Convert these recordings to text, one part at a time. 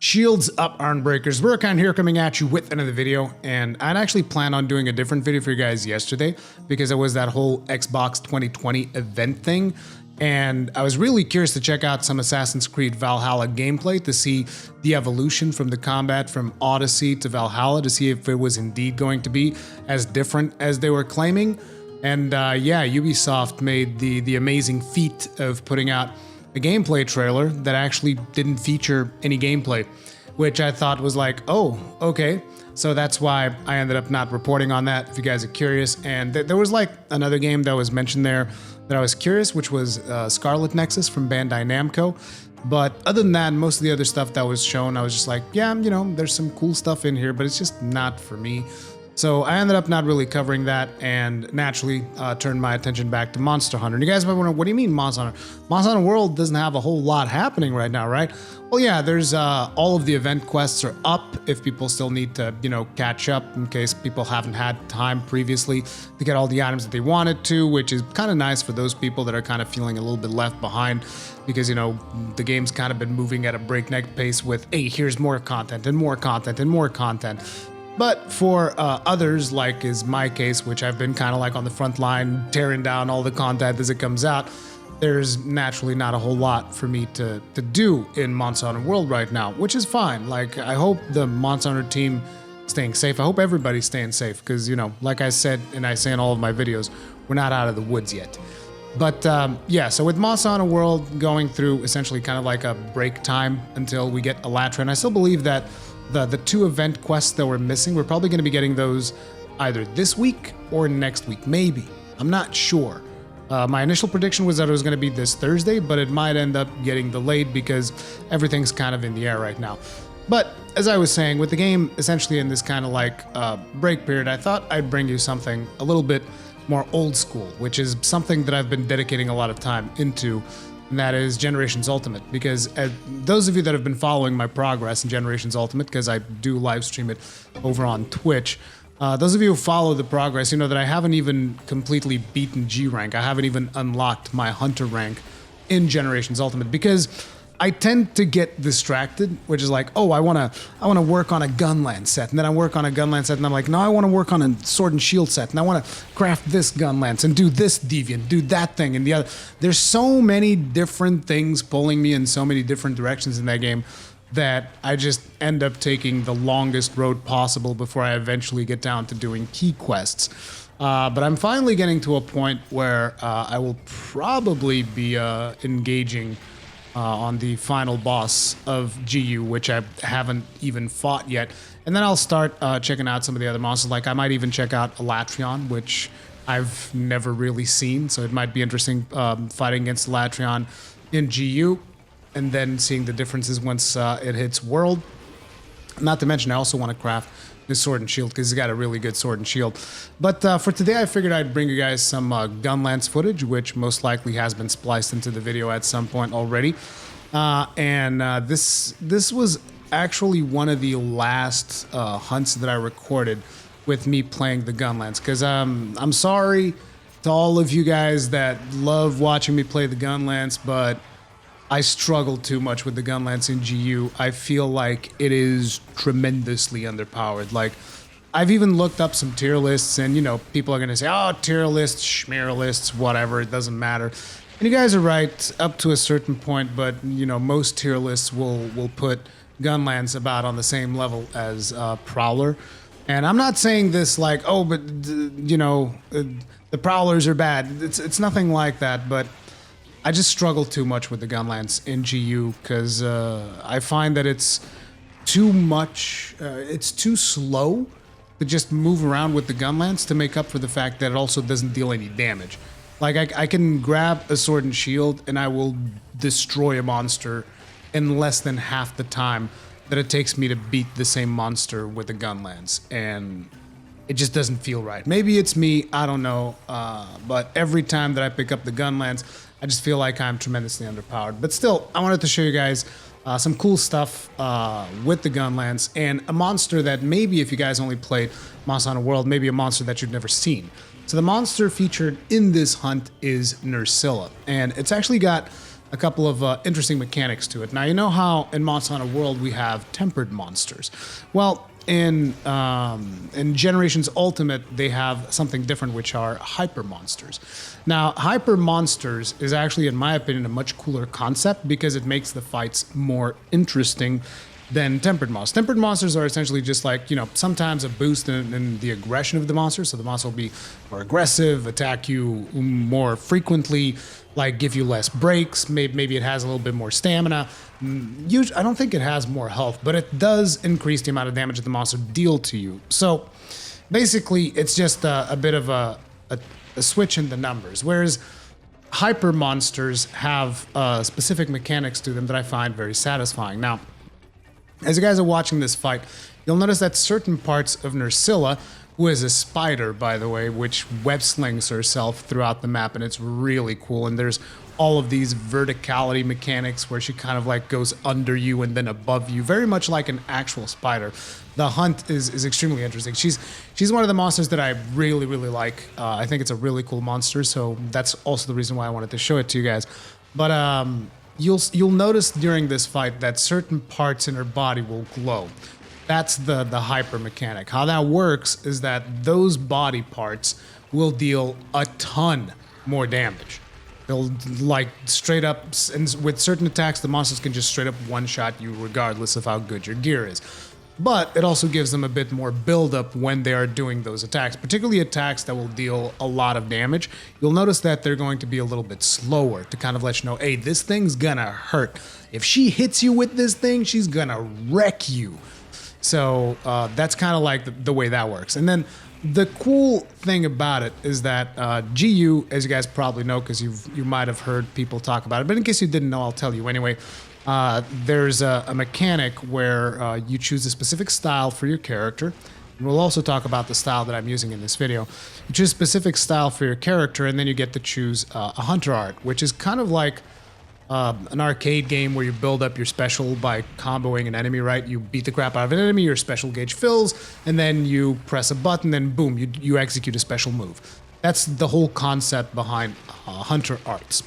Shields up, Arnbreakers. Burkan here coming at you with another video, and I'd actually planned on doing a different video for you guys yesterday because it was that whole Xbox 2020 event thing, and I was really curious to check out some Assassin's Creed Valhalla gameplay to see the evolution from the combat from Odyssey to Valhalla, to see if it was indeed going to be as different as they were claiming. And yeah, Ubisoft made the amazing feat of putting out a gameplay trailer that actually didn't feature any gameplay, which I thought was like, oh, okay. So that's why I ended up not reporting on that, if you guys are curious. And there was like another game that was mentioned there that I was curious, which was Scarlet Nexus from Bandai Namco. But other than that, most of the other stuff that was shown, I was just like, yeah, you know, there's some cool stuff in here, but it's just not for me. So I ended up not really covering that, and naturally turned my attention back to Monster Hunter. And you guys might wonder, what do you mean Monster Hunter? Monster Hunter World doesn't have a whole lot happening right now, right? Well, yeah, there's all of the event quests are up if people still need to, you know, catch up in case people haven't had time previously to get all the items that they wanted to, which is kind of nice for those people that are kind of feeling a little bit left behind because, you know, the game's kind of been moving at a breakneck pace with, hey, here's more content and more content and more content. But for others, like is my case, which I've been kind of like on the front line, tearing down all the content as it comes out, there's naturally not a whole lot for me to do in Monster Hunter World right now, which is fine. Like, I hope the Monster Hunter team staying safe. I hope everybody's staying safe because, you know, like I said, and I say in all of my videos, we're not out of the woods yet. But yeah, so with Monster Hunter World going through essentially kind of like a break time until we get Elytra, and I still believe that the two event quests that we're missing, we're probably going to be getting those either this week or next week, maybe. I'm not sure. My initial prediction was that it was going to be this Thursday, but it might end up getting delayed because everything's kind of in the air right now. But as I was saying, with the game essentially in this kind of like break period, I thought I'd bring you something a little bit more old school, which is something that I've been dedicating a lot of time into, and that is Generations Ultimate, because those of you that have been following my progress in Generations Ultimate, because I do live stream it over on Twitch, those of you who follow the progress, you know that I haven't even completely beaten G rank. I haven't even unlocked my Hunter rank in Generations Ultimate, because I tend to get distracted, which is like, oh, I wanna work on a Gunlance set, and then I work on a Gunlance set, and I'm like, no, I want to work on a Sword and Shield set, and I want to craft this Gunlance and do this Deviant, do that thing, and the other. There's so many different things pulling me in so many different directions in that game that I just end up taking the longest road possible before I eventually get down to doing key quests. But I'm finally getting to a point where I will probably be engaging on the final boss of GU, which I haven't even fought yet. And then I'll start checking out some of the other monsters. Like I might even check out Elytra, which I've never really seen. So it might be interesting fighting against Elytra in GU and then seeing the differences once it hits World. Not to mention, I also want to craft his Sword and Shield because he's got a really good Sword and Shield. But for today, I figured I'd bring you guys some Gunlance footage, which most likely has been spliced into the video at some point already. This was actually one of the last hunts that I recorded with me playing the Gunlance, because I'm sorry to all of you guys that love watching me play the Gunlance, but I struggle too much with the Gunlance in GU. I feel like it is tremendously underpowered. Like, I've even looked up some tier lists, and, you know, people are going to say, oh, tier lists, schmear lists, whatever, it doesn't matter. And you guys are right up to a certain point, but, you know, most tier lists will put Gunlance about on the same level as Prowler. And I'm not saying this like, oh, but, you know, the Prowlers are bad. It's nothing like that, but I just struggle too much with the Gunlance in GU because I find that it's too much, it's too slow to just move around with the Gunlance to make up for the fact that it also doesn't deal any damage. Like, I can grab a Sword and Shield and I will destroy a monster in less than half the time that it takes me to beat the same monster with a Gunlance, and it just doesn't feel right. Maybe it's me, I don't know, but every time that I pick up the Gunlance, I just feel like I'm tremendously underpowered. But still, I wanted to show you guys some cool stuff with the Gunlance, and a monster that maybe if you guys only played Monster Hunter World, maybe a monster that you've never seen. So the monster featured in this hunt is Nursilla, and it's actually got a couple of interesting mechanics to it. Now, you know how in Monster Hunter World we have tempered monsters. Well, in Generations Ultimate, they have something different, which are hyper monsters. Now, hyper monsters is actually, in my opinion, a much cooler concept because it makes the fights more interesting than tempered monsters. Tempered monsters are essentially just like, you know, sometimes a boost in the aggression of the monster. So the monster will be more aggressive, attack you more frequently, like give you less breaks. Maybe it has a little bit more stamina. I don't think it has more health, but it does increase the amount of damage that the monster deal to you. So basically, it's just a bit of a switch in the numbers. Whereas hyper monsters have specific mechanics to them that I find very satisfying. Now, as you guys are watching this fight, you'll notice that certain parts of Nursilla, who is a spider, by the way, which web slings herself throughout the map, and it's really cool. And there's all of these verticality mechanics where she kind of like goes under you and then above you, very much like an actual spider. The hunt is extremely interesting. She's one of the monsters that I really like. I think it's a really cool monster, so that's also the reason why I wanted to show it to you guys. But You'll notice during this fight that certain parts in her body will glow. That's the hyper mechanic. How that works is that those body parts will deal a ton more damage. They'll like straight up, and with certain attacks, the monsters can just straight up one-shot you regardless of how good your gear is. But it also gives them a bit more build-up when they are doing those attacks, particularly attacks that will deal a lot of damage. You'll notice that they're going to be a little bit slower to kind of let you know, hey, this thing's gonna hurt. If she hits you with this thing, she's gonna wreck you. So that's kind of like the way that works. And then the cool thing about it is that GU, as you guys probably know, because you might have heard people talk about it, but in case you didn't know, I'll tell you anyway. There's a mechanic where you choose a specific style for your character. And we'll also talk about the style that I'm using in this video. You choose a specific style for your character, and then you get to choose a hunter art, which is kind of like an arcade game where you build up your special by comboing an enemy, right? You beat the crap out of an enemy, your special gauge fills, and then you press a button, and boom, you execute a special move. That's the whole concept behind hunter arts.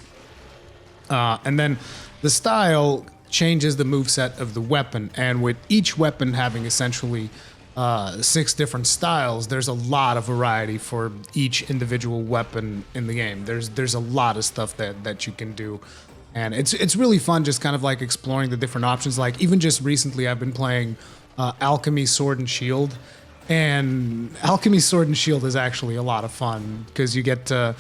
And then the style changes the moveset of the weapon, and with each weapon having essentially 6 different styles, there's a lot of variety for each individual weapon in the game. There's a lot of stuff that you can do, and it's really fun just kind of like exploring the different options. Like even just recently, I've been playing Alchemy Sword and Shield, and Alchemy Sword and Shield is actually a lot of fun because you get to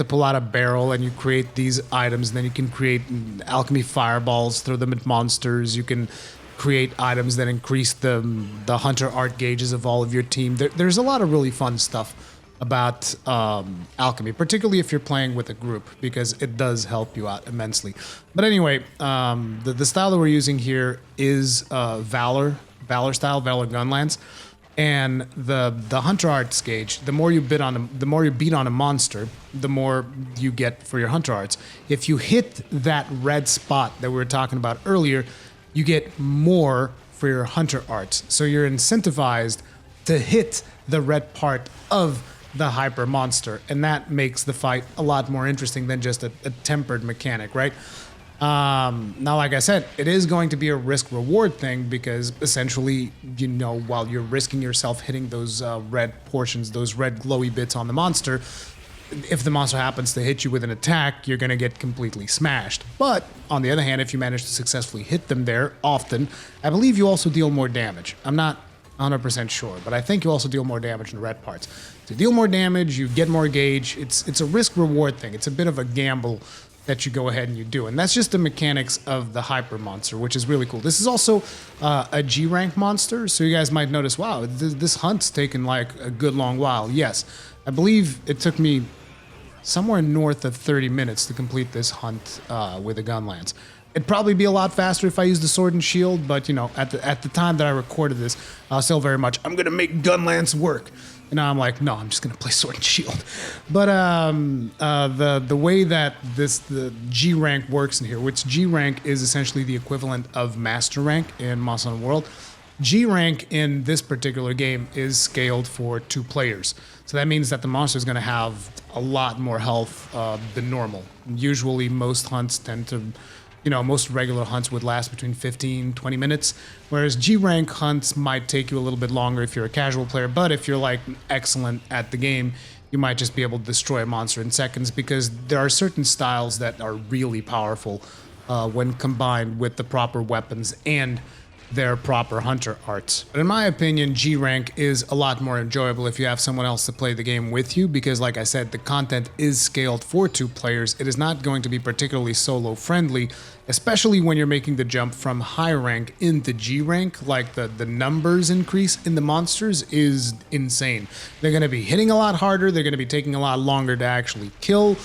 pull out a barrel and you create these items, and then you can create alchemy fireballs, throw them at monsters. You can create items that increase the hunter art gauges of all of your team. There's a lot of really fun stuff about alchemy, particularly if you're playing with a group, because it does help you out immensely. But anyway, the style that we're using here is Valor style, Valor Gunlance. And the hunter arts gauge, the more you beat on a monster, the more you get for your hunter arts. If you hit that red spot that we were talking about earlier, you get more for your hunter arts. So you're incentivized to hit the red part of the hyper monster, and that makes the fight a lot more interesting than just a tempered mechanic, right? Now, like I said, it is going to be a risk-reward thing because essentially, you know, while you're risking yourself hitting those red portions, those red glowy bits on the monster, if the monster happens to hit you with an attack, you're going to get completely smashed. But on the other hand, if you manage to successfully hit them there often, I believe you also deal more damage. I'm not 100% sure, but I think you also deal more damage in the red parts. To deal more damage, you get more gauge. It's a risk-reward thing. It's a bit of a gamble that you go ahead and you do. And that's just the mechanics of the hyper monster, which is really cool. This is also a G rank monster, so you guys might notice, wow, this hunt's taken like a good long while. Yes, I believe it took me somewhere north of 30 minutes to complete this hunt with a Gunlance. It'd probably be a lot faster if I used the sword and shield, but you know, at the time that I recorded this, I was still very much, I'm gonna make Gunlance work. And now I'm like, no, I'm just gonna play sword and shield. But the way that the G rank works in here, which G rank is essentially the equivalent of master rank in Monster Hunter World. G rank in this particular game is scaled for 2 players. So that means that the monster is going to have a lot more health than normal. Usually most hunts tend to, most regular hunts would last between 15, 20 minutes, whereas G rank hunts might take you a little bit longer if you're a casual player, but if you're like excellent at the game, you might just be able to destroy a monster in seconds because there are certain styles that are really powerful when combined with the proper weapons and their proper hunter arts. But in my opinion, G rank is a lot more enjoyable if you have someone else to play the game with you because like I said, the content is scaled for 2 players. It is not going to be particularly solo friendly, especially when you're making the jump from high rank into G rank. Like the numbers increase in the monsters is insane. They're going to be hitting a lot harder, they're going to be taking a lot longer to actually kill,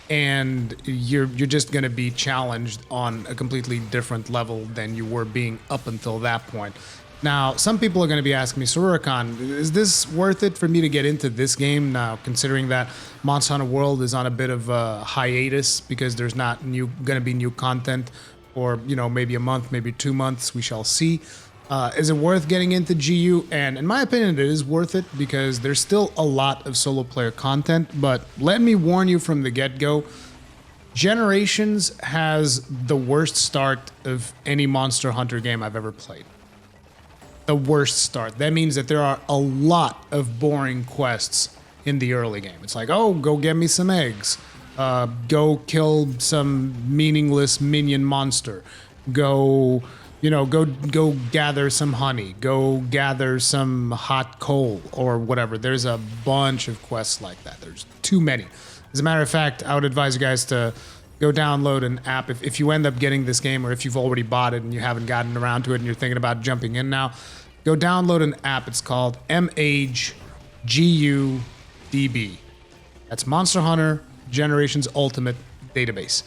and you're just going to be challenged on a completely different level than you were being up until that point. Now, some people are going to be asking me, Sorurakan, is this worth it for me to get into this game now, considering that Monster Hunter World is on a bit of a hiatus because there's not going to be new content for, maybe a month, maybe 2 months, we shall see. Is it worth getting into GU? And in my opinion, it is worth it because there's still a lot of solo player content. But let me warn you from the get-go, Generations has the worst start of any Monster Hunter game I've ever played. The worst start. That means that there are a lot of boring quests in the early game. It's like, oh, go get me some eggs. Go kill some meaningless minion monster. Go gather some honey, go gather some hot coal or whatever. There's a bunch of quests like that. There's too many. As a matter of fact, I would advise you guys to go download an app. If you end up getting this game or if you've already bought it and you haven't gotten around to it and you're thinking about jumping in now, go download an app. It's called MHGUDB. That's Monster Hunter Generations Ultimate Database.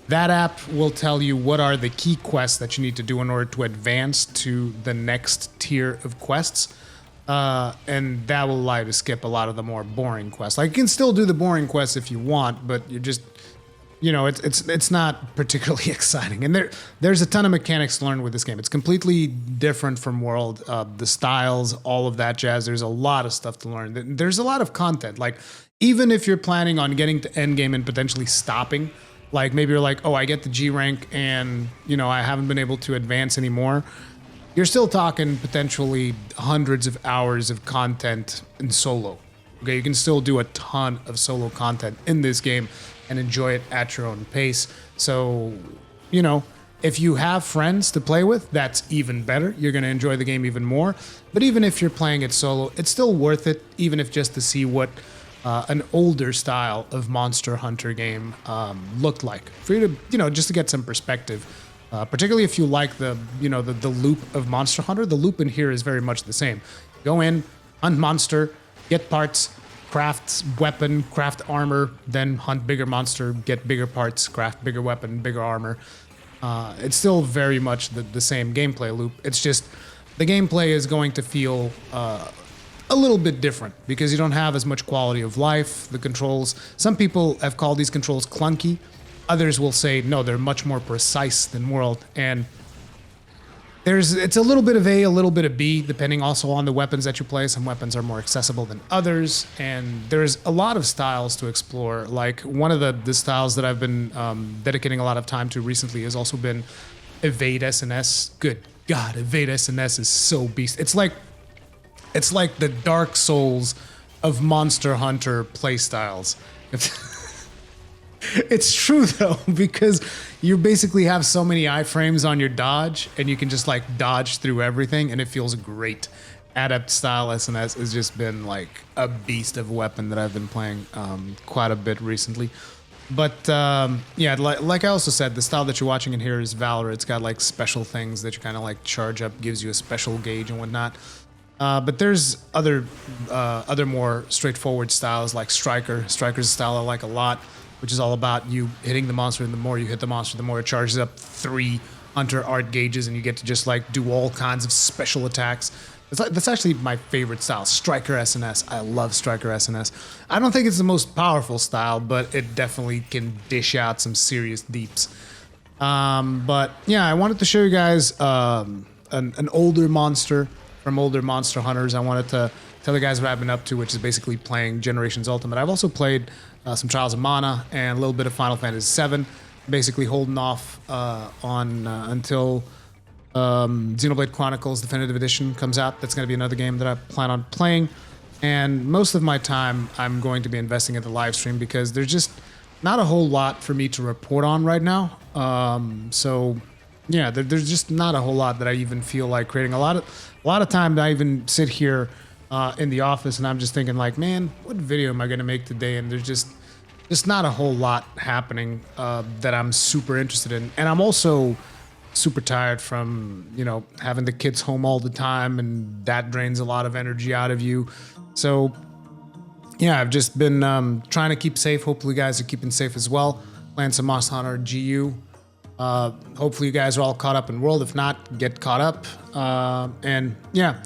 That app will tell you what are the key quests that you need to do in order to advance to the next tier of quests. And that will allow you to skip a lot of the more boring quests. Like, you can still do the boring quests if you want, but you just, it's not particularly exciting. And there's a ton of mechanics to learn with this game. It's completely different from World. The styles, all of that jazz. There's a lot of stuff to learn. There's a lot of content. Like, even if you're planning on getting to endgame and potentially stopping, like maybe you're like, oh, I get the G rank and, I haven't been able to advance anymore. You're still talking potentially hundreds of hours of content in solo. Okay, you can still do a ton of solo content in this game and enjoy it at your own pace. So, if you have friends to play with, that's even better. You're going to enjoy the game even more. But even if you're playing it solo, it's still worth it, even if just to see what an older style of Monster Hunter game looked like, for you to, just to get some perspective. Particularly if you like the loop of Monster Hunter. The loop in here is very much the same. Go in, hunt monster, get parts, craft weapon, craft armor, then hunt bigger monster, get bigger parts, craft bigger weapon, bigger armor. It's still very much the same gameplay loop. It's just the gameplay is going to feel a little bit different because you don't have as much quality of life. The controls, some people have called these controls clunky. Others will say, no, they're much more precise than World. And it's a little bit of A, a little bit of B, depending also on the weapons that you play. Some weapons are more accessible than others. And there's a lot of styles to explore. Like one of the styles that I've been dedicating a lot of time to recently has also been Evade SNS. Good God, Evade SNS is so beast. It's like the Dark Souls of Monster Hunter playstyles. It's true though, because you basically have so many iframes on your dodge and you can just like dodge through everything and it feels great. Adept style SNS has just been like a beast of a weapon that I've been playing quite a bit recently. But yeah, like I also said, the style that you're watching in here is Valor. It's got like special things that you kind of like charge up, gives you a special gauge and whatnot. But there's other more straightforward styles like Striker. Striker's a style I like a lot, which is all about you hitting the monster, and the more you hit the monster, the more it charges up 3 Hunter art gauges, and you get to just like do all kinds of special attacks. That's actually my favorite style, Striker SNS. I love Striker SNS. I don't think it's the most powerful style, but it definitely can dish out some serious deeps. But yeah, I wanted to show you guys an older monster from older Monster Hunters. I wanted to tell the guys what I've been up to, which is basically playing Generations Ultimate. I've also played some Trials of Mana and a little bit of Final Fantasy VII, basically holding off until Xenoblade Chronicles Definitive Edition comes out. That's going to be another game that I plan on playing. And most of my time I'm going to be investing in the live stream because there's just not a whole lot for me to report on right now. So yeah, there's just not a whole lot that I even feel like creating. A lot of time I even sit here in the office and I'm just thinking like, man, what video am I going to make today? And there's just not a whole lot happening that I'm super interested in. And I'm also super tired from, having the kids home all the time, and that drains a lot of energy out of you. So yeah, I've just been trying to keep safe. Hopefully you guys are keeping safe as well. Playing some Monster Hunter GU. Hopefully you guys are all caught up in World. If not, get caught up. And yeah,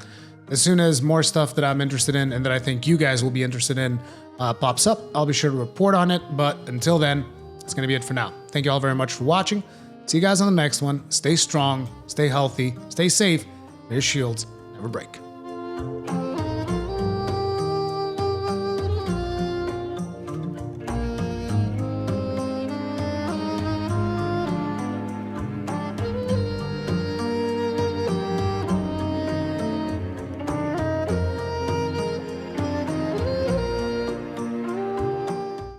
as soon as more stuff that I'm interested in and that I think you guys will be interested in pops up, I'll be sure to report on it. But until then, it's going to be it for now. Thank you all very much for watching. See you guys on the next one. Stay strong, stay healthy, stay safe. May your shields never break.